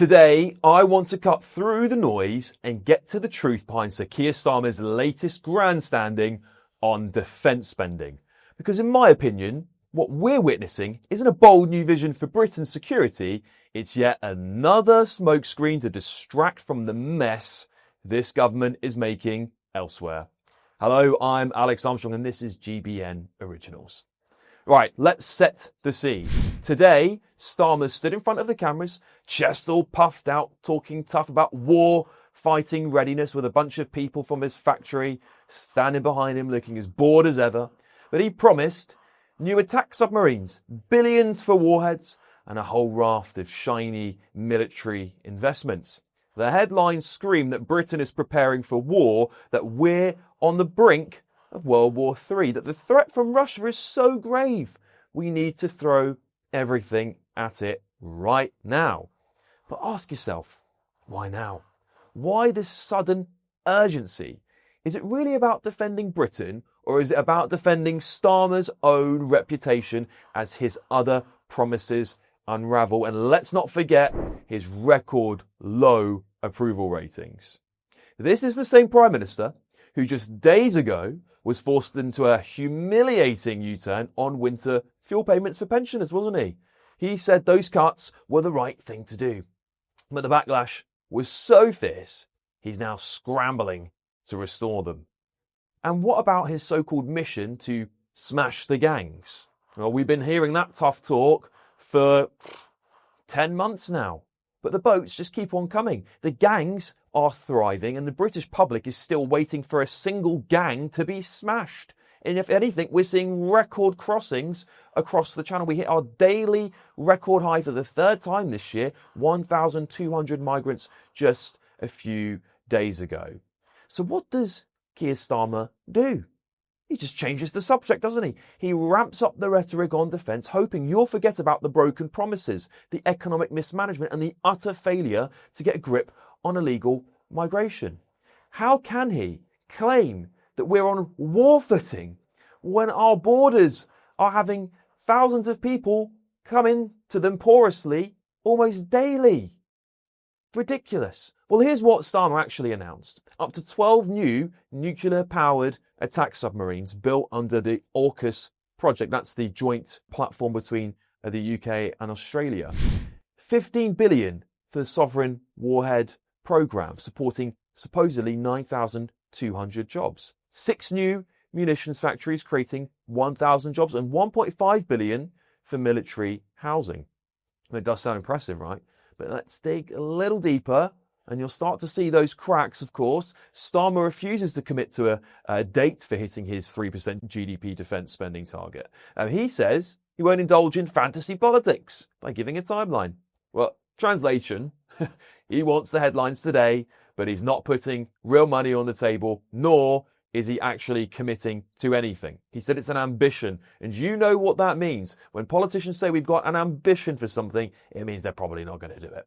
Today, I want to cut through the noise and get to the truth behind Sir Keir Starmer's latest grandstanding on defence spending. Because in my opinion, what we're witnessing isn't a bold new vision for Britain's security, it's yet another smokescreen to distract from the mess this government is making elsewhere. Hello, I'm Alex Armstrong and this is GBN Originals. Right, let's set the scene. Today, Starmer stood in front of the cameras, chest all puffed out, talking tough about war fighting readiness with a bunch of people from his factory standing behind him looking as bored as ever. But he promised new attack submarines, billions for warheads, and a whole raft of shiny military investments. The headlines scream that Britain is preparing for war, that we're on the brink of World War III, that the threat from Russia is so grave, we need to throw everything at it right now. But ask yourself, why now? Why this sudden urgency? Is it really about defending Britain, or is it about defending Starmer's own reputation as his other promises unravel? And let's not forget his record low approval ratings. This is the same Prime Minister who just days ago was forced into a humiliating U-turn on winter fuel payments for pensioners, wasn't he? He said those cuts were the right thing to do. But the backlash was so fierce, he's now scrambling to restore them. And what about his so-called mission to smash the gangs? Well, we've been hearing that tough talk for 10 months now. But the boats just keep on coming. The gangs are thriving and the British public is still waiting for a single gang to be smashed. And if anything, we're seeing record crossings across the channel. We hit our daily record high for the third time this year, 1,200 migrants just a few days ago. So what does Keir Starmer do? He just changes the subject, doesn't he? He ramps up the rhetoric on defence, hoping you'll forget about the broken promises, the economic mismanagement and the utter failure to get a grip on illegal migration. How can he claim that we're on war footing when our borders are having thousands of people come into them porously almost daily? Ridiculous. Well, here's what Starmer actually announced. Up to 12 new nuclear-powered attack submarines built under the AUKUS project. That's the joint platform between the UK and Australia. 15 billion for the sovereign warhead programme, supporting supposedly 9,200 jobs. 6 new munitions factories creating 1,000 jobs and 1.5 billion for military housing. It does sound impressive, right? But let's dig a little deeper and you'll start to see those cracks, of course. Starmer refuses to commit to a date for hitting his 3% GDP defence spending target. He says he won't indulge in fantasy politics by giving a timeline. Well, translation, he wants the headlines today, but he's not putting real money on the table, nor is he actually committing to anything. He said it's an ambition, and you know what that means. When politicians say we've got an ambition for something, it means they're probably not going to do it.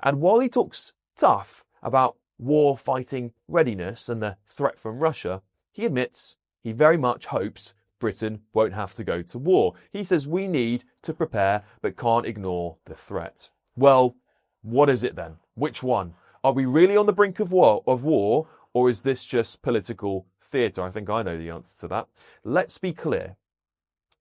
And while he talks tough about war fighting readiness and the threat from Russia, he admits he very much hopes Britain won't have to go to war. He says we need to prepare but can't ignore the threat. Well, what is it then? Which one? Are we really on the brink of war, or is this just political theatre? I think I know the answer to that. Let's be clear.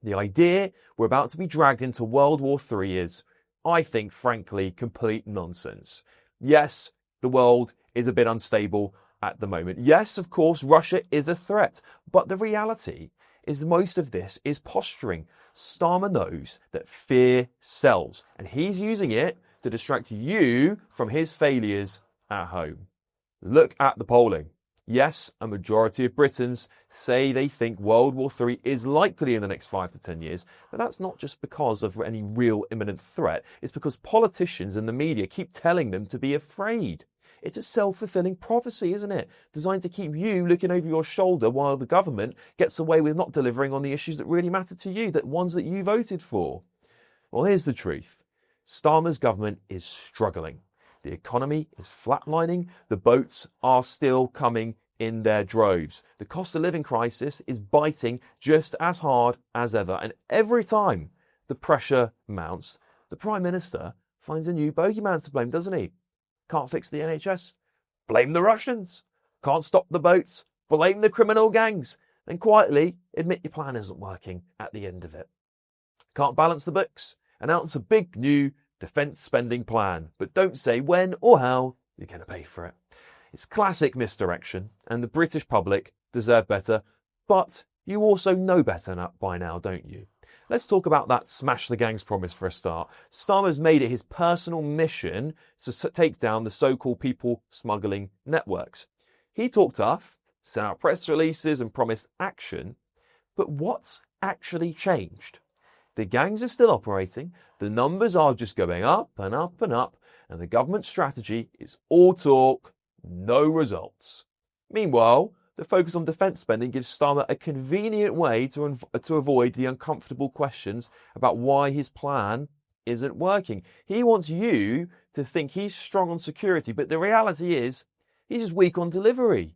The idea we're about to be dragged into World War III is, I think, frankly, complete nonsense. Yes, the world is a bit unstable at the moment. Yes, of course, Russia is a threat. But the reality is that most of this is posturing. Starmer knows that fear sells, and he's using it to distract you from his failures at home. Look at the polling. Yes, a majority of Britons say they think World War III is likely in the next 5 to 10 years, but that's not just because of any real imminent threat. It's because politicians and the media keep telling them to be afraid. It's a self-fulfilling prophecy, isn't it? Designed to keep you looking over your shoulder while the government gets away with not delivering on the issues that really matter to you, the ones that you voted for. Well, here's the truth. Starmer's government is struggling. The economy is flatlining. The boats are still coming in their droves. The cost of living crisis is biting just as hard as ever. And every time the pressure mounts, the Prime Minister finds a new bogeyman to blame, doesn't he? Can't fix the NHS? Blame the Russians. Can't stop the boats? Blame the criminal gangs. Then quietly admit your plan isn't working at the end of it. Can't balance the books? Announce a big new defence spending plan, but don't say when or how you're going to pay for it. It's classic misdirection, and the British public deserve better, but you also know better by now, don't you? Let's talk about that smash the gangs promise for a start. Starmer's made it his personal mission to take down the so-called people smuggling networks. He talked tough, sent out press releases and promised action, but what's actually changed? The gangs are still operating, the numbers are just going up and up and up, and the government strategy is all talk, no results. Meanwhile, the focus on defence spending gives Starmer a convenient way to avoid the uncomfortable questions about why his plan isn't working. He wants you to think he's strong on security, but the reality is he's just weak on delivery.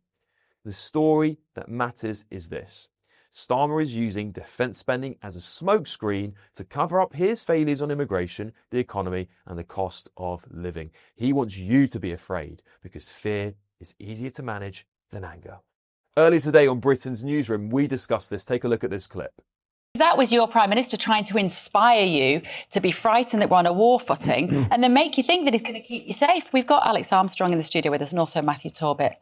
The story that matters is this. Starmer is using defence spending as a smokescreen to cover up his failures on immigration, the economy and the cost of living. He wants you to be afraid because fear is easier to manage than anger. Earlier today on Britain's Newsroom, we discussed this. Take a look at this clip. That was your Prime Minister trying to inspire you to be frightened that we're on a war footing and then make you think that he's going to keep you safe. We've got Alex Armstrong in the studio with us and also Matthew Torbett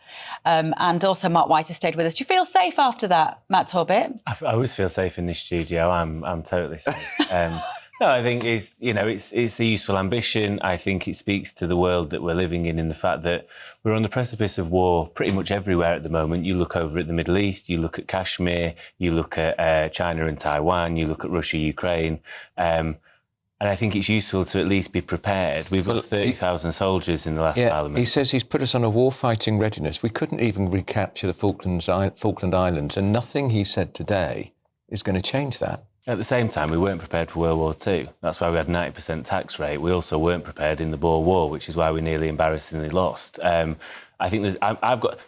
and also Mark Weiser stayed with us. Do you feel safe after that, Matt Torbett? I always feel safe in this studio. I'm totally safe. No, I think it's a useful ambition. I think it speaks to the world that we're living in the fact that we're on the precipice of war pretty much everywhere at the moment. You look over at the Middle East, you look at Kashmir, you look at China and Taiwan, you look at Russia, Ukraine. And I think it's useful to at least be prepared. We've lost 30,000 soldiers in the last Parliament. He says he's put us on a war-fighting readiness. We couldn't even recapture the Falkland Islands, and nothing he said today is going to change that. At the same time, we weren't prepared for World War II. That's why we had a 90% tax rate. We also weren't prepared in the Boer War, which is why we nearly embarrassingly lost. I think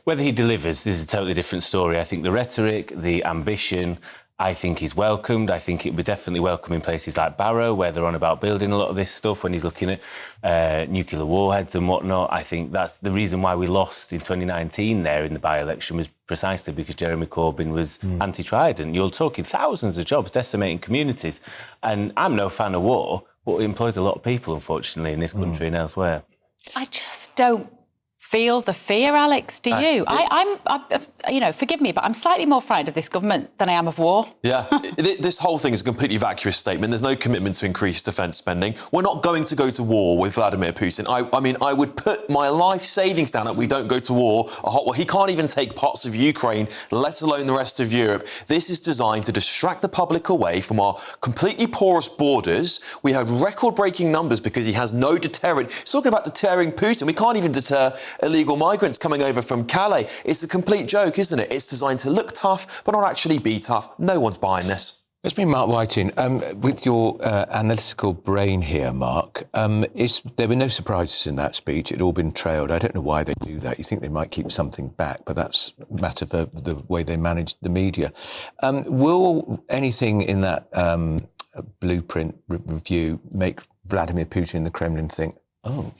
whether he delivers, this is a totally different story. I think the rhetoric, the ambition, I think is welcomed. I think it would be definitely welcome in places like Barrow, where they're on about building a lot of this stuff when he's looking at nuclear warheads and whatnot. I think that's the reason why we lost in 2019 there in the by-election was precisely because Jeremy Corbyn was anti-Trident. You're talking thousands of jobs, decimating communities. And I'm no fan of war, but it employs a lot of people, unfortunately, in this country and elsewhere. I just don't feel the fear, Alex. Do you? I'm forgive me, but I'm slightly more frightened of this government than I am of war. Yeah, this whole thing is a completely vacuous statement. There's no commitment to increase defence spending. We're not going to go to war with Vladimir Putin. I would put my life savings down that we don't go to war, a hot war. He can't even take parts of Ukraine, let alone the rest of Europe. This is designed to distract the public away from our completely porous borders. We have record-breaking numbers because he has no deterrent. He's talking about deterring Putin. We can't even deter illegal migrants coming over from Calais. It's a complete joke, isn't it? It's designed to look tough, but not actually be tough. No one's buying this. Let's bring Mark White in. With your analytical brain here, Mark, there were no surprises in that speech. It had all been trailed. I don't know why they do that. You think they might keep something back, but that's a matter for the way they manage the media. Will anything in that blueprint review make Vladimir Putin and the Kremlin think, oh,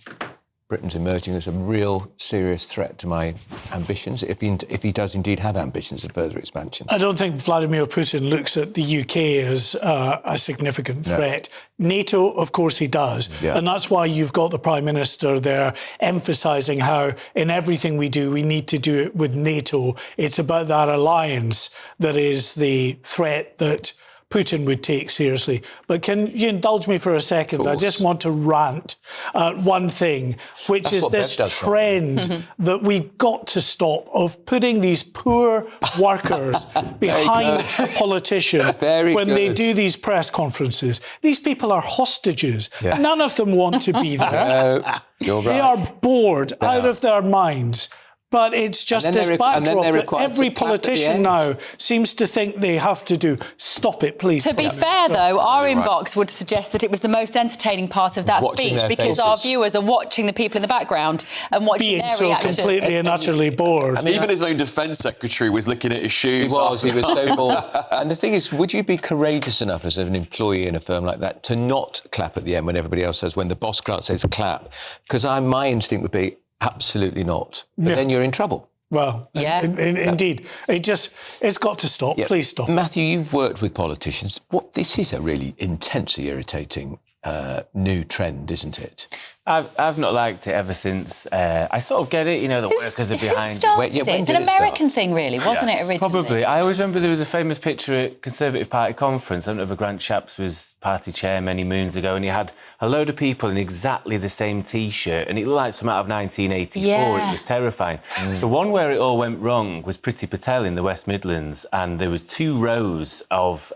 Britain's emerging as a real serious threat to my ambitions, if he does indeed have ambitions of further expansion? I don't think Vladimir Putin looks at the UK as a significant threat. No. NATO, of course, he does. Yeah. And that's why you've got the Prime Minister there emphasising how in everything we do, we need to do it with NATO. It's about that alliance that is the threat that Putin would take seriously. But can you indulge me for a second? I just want to rant at one thing, which is this trend that we've got to stop of putting these poor workers behind a politician when they do these press conferences. These people are hostages. Yeah. None of them want to be there. You're right. They are bored out of their minds. But it's just this backdrop that every politician now seems to think they have to do. Stop it, please. To be fair, though, our inbox would suggest that it was the most entertaining part of that speech because our viewers are watching the people in the background and watching their reaction. Completely and utterly bored. I mean, even his own defence secretary was looking at his shoes. He was so bored. And the thing is, would you be courageous enough as an employee in a firm like that to not clap at the end when everybody else says, when the boss says clap? Because my instinct would be, absolutely not. But then you're in trouble. Well, indeed. It's got to stop. Yeah. Please stop. Matthew, you've worked with politicians. This is a really intensely irritating new trend, isn't it? I've not liked it ever since. I sort of get it, you know, the workers are behind. Who started it? It's an American thing, really, wasn't it, originally? Probably. I always remember there was a famous picture at Conservative Party conference. I don't know if Grant Shapps was party chair many moons ago, and he had a load of people in exactly the same T-shirt, and it looked like something out of 1984. Yeah. It was terrifying. The one where it all went wrong was Priti Patel in the West Midlands, and there was 2 rows of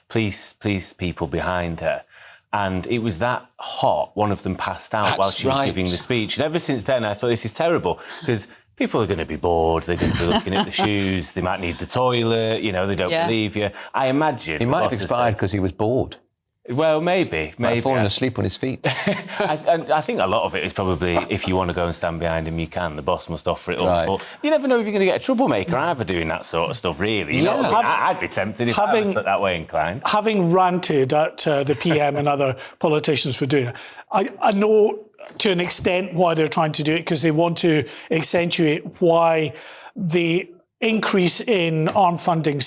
police people behind her. And it was that hot, one of them passed out while she was giving the speech. And ever since then, I thought, this is terrible, because people are going to be bored, they're going to be looking at the shoes, they might need the toilet, you know, they don't believe you. I imagine... He might have expired because he was bored. Well, maybe. Might fallen asleep on his feet. I think a lot of it is probably, if you want to go and stand behind him, you can. The boss must offer it all. Right. But you never know if you're going to get a troublemaker either doing that sort of stuff, really. You know, I'd be tempted if I was that way inclined. Having ranted at the PM and other politicians for doing it, I know to an extent why they're trying to do it, because they want to accentuate why the increase in armed forces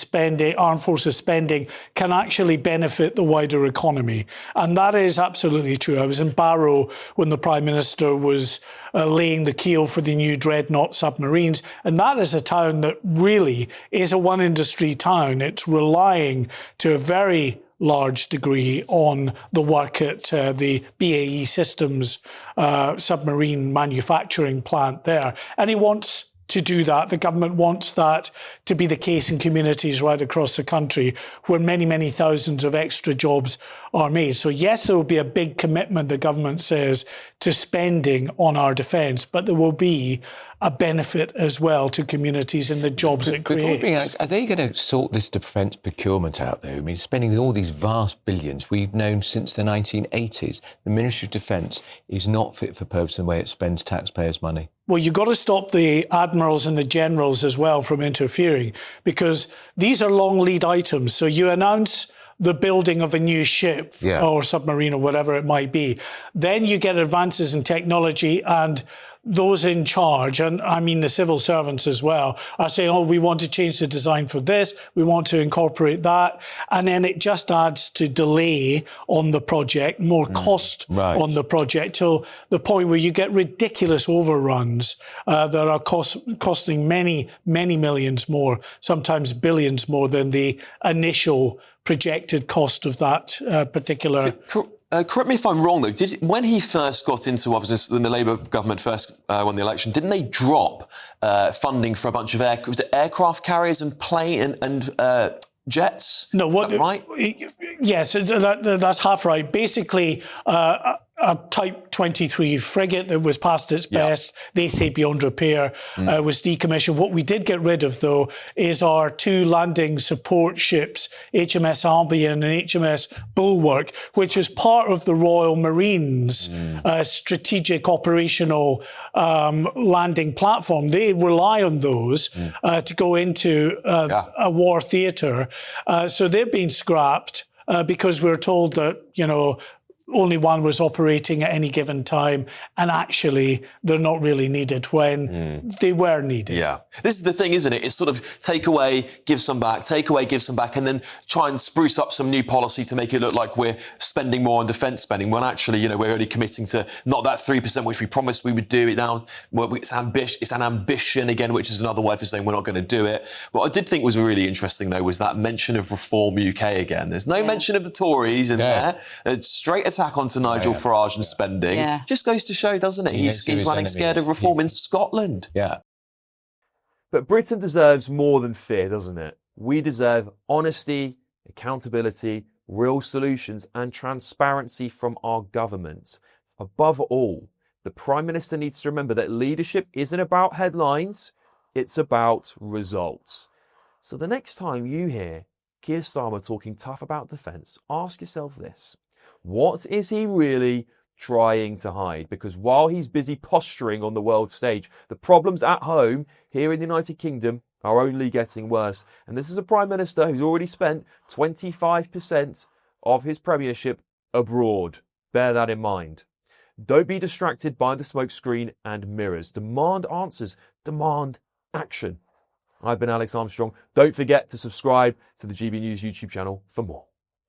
spending can actually benefit the wider economy. And that is absolutely true. I was in Barrow when the Prime Minister was laying the keel for the new dreadnought submarines. And that is a town that really is a one-industry town. It's relying to a very large degree on the work at the BAE Systems submarine manufacturing plant there. And he wants to do that. The government wants that to be the case in communities right across the country where many, many thousands of extra jobs are made. So yes, there will be a big commitment, the government says, to spending on our defence, but there will be a benefit as well to communities in the jobs it creates. Are they going to sort this defence procurement out, though? I mean, spending all these vast billions, we've known since the 1980s, the Ministry of Defence is not fit for purpose in the way it spends taxpayers' money. Well, you've got to stop the admirals and the generals as well from interfering, because these are long lead items. So you announce the building of a new ship or submarine or whatever it might be. Then you get advances in technology, and those in charge, and I mean the civil servants as well, are saying, oh, we want to change the design for this, we want to incorporate that. And then it just adds to delay on the project, more cost on the project, till the point where you get ridiculous overruns that are costing many, many millions more, sometimes billions more than the initial projected cost of that particular... Correct me if I'm wrong, though. When he first got into office, when the Labour government first won the election, didn't they drop funding for a bunch of aircraft carriers and plane and jets? No, is that right? Yes, that's half right. Basically, a Type 23 frigate that was past its best, they say beyond repair, was decommissioned. What we did get rid of, though, is our 2 landing support ships, HMS Albion and HMS Bulwark, which is part of the Royal Marine's strategic operational landing platform. They rely on those to go into a war theatre. So they've been scrapped because we're told that, you know, only one was operating at any given time, and actually they're not really needed when they were needed. Yeah. This is the thing, isn't it? It's sort of take away, give some back, take away, give some back, and then try and spruce up some new policy to make it look like we're spending more on defence spending, when actually, you know, we're only committing to not that 3% which we promised we would do. It now, well, it's an ambition again, which is another word for saying we're not going to do it. What I did think was really interesting, though, was that mention of Reform UK again. There's no mention of the Tories in there. It's straight attack onto Nigel Farage and spending. Just goes to show, doesn't it? He's running scared of reform in Scotland. Yeah. But Britain deserves more than fear, doesn't it? We deserve honesty, accountability, real solutions and transparency from our government. Above all, The Prime Minister needs to remember that leadership isn't about headlines, it's about results. So the next time you hear Keir Starmer talking tough about defence, ask yourself this. What is he really trying to hide? Because while he's busy posturing on the world stage, the problems at home here in the United Kingdom are only getting worse. And this is a Prime Minister who's already spent 25% of his premiership abroad. Bear that in mind. Don't be distracted by the smokescreen and mirrors. Demand answers. Demand action. I've been Alex Armstrong. Don't forget to subscribe to the GB News YouTube channel for more.